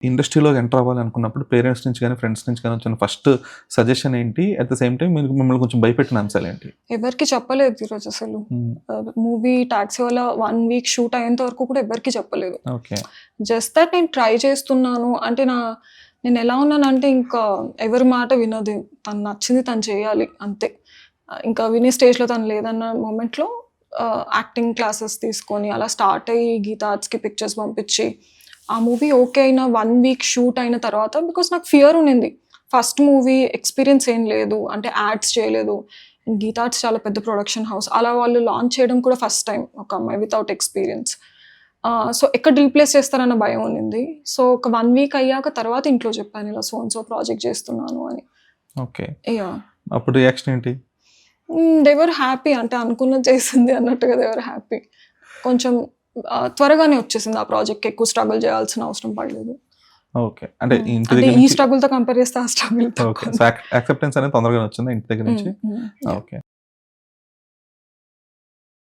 ఇండస్ట్రీలోకి ఎంటర్ అవ్వాలి అనుకున్నప్పుడు పేరెంట్స్ నుంచి కానీ ఫ్రెండ్స్ నుంచి కానీ వచ్చిన ఫస్ట్ సజెషన్ ఏంటి? అట్ ద సేమ్ టైం మీరు మిమ్మల్ని కొంచెం భయపెట్టిన అంశాలు ఏంటి? ఎవరికి చెప్పలేదు ఈరోజు అసలు. మూవీ టాక్సీ వల్ల 1 వీక్ షూట్ అయ్యేంత వరకు కూడా ఎవరికి చెప్పలేదు. ఓకే. జస్ట్ దట్ నేను ట్రై చేస్తున్నాను అంటే నేను ఎలా ఉన్నానంటే ఇంకా ఎవరి మాట వినదు. తను నచ్చింది తను చేయాలి అంతే. ఇంకా వినే స్టేజ్లో తను లేదన్న మూమెంట్లో యాక్టింగ్ క్లాసెస్ తీసుకొని అలా స్టార్ట్ అయ్యి గీతా ఆర్ట్స్కి పిక్చర్స్ పంపించి ఆ మూవీ ఓకే అయిన 1 వీక్ షూట్ అయిన తర్వాత బికాస్ నాకు ఫియర్ ఉండింది. ఫస్ట్ మూవీ ఎక్స్పీరియన్స్ ఏం లేదు, అంటే యాడ్స్ చేయలేదు. గీతా ఆర్ట్స్ చాలా పెద్ద ప్రొడక్షన్ హౌస్, అలా వాళ్ళు లాంచ్ చేయడం కూడా ఫస్ట్ టైం ఒక అమ్మాయి వితౌట్ ఎక్స్పీరియన్స్. సో ఎక్కడ రీప్లేస్ చేస్తారన్న భయం ఉండింది. సో ఒక 1 వీక్ అయ్యాక తర్వాత ఇంట్లో చెప్పాను ఇలా సో ప్రాజెక్ట్ చేస్తున్నాను అని. ఓకే. యా, అప్పుడు రియాక్షన్ ఏంటి? దేవర్ హ్యాపీ, అంటే అనుకున్నది చేసింది అన్నట్టుగా దేవర్ హ్యాపీ. కొంచెం త్వరగానే వచ్చేసింది ఆ ప్రాజెక్ట్, ఎక్కువ స్ట్రగుల్ చేయాల్సిన అవసరం పడలేదు. ఓకే. అంటే ఇంటి అంటే దగ్గర ఈ నుంచి స్ట్రగుల్ తో కంపేర్ చేస్తే ఆ స్ట్రగుల్ ఓకే. సో యాక్సెప్టెన్స్ అనేది తొందరగానే వచ్చిందా ఇంటి దగ్గర నుంచి? ఓకే.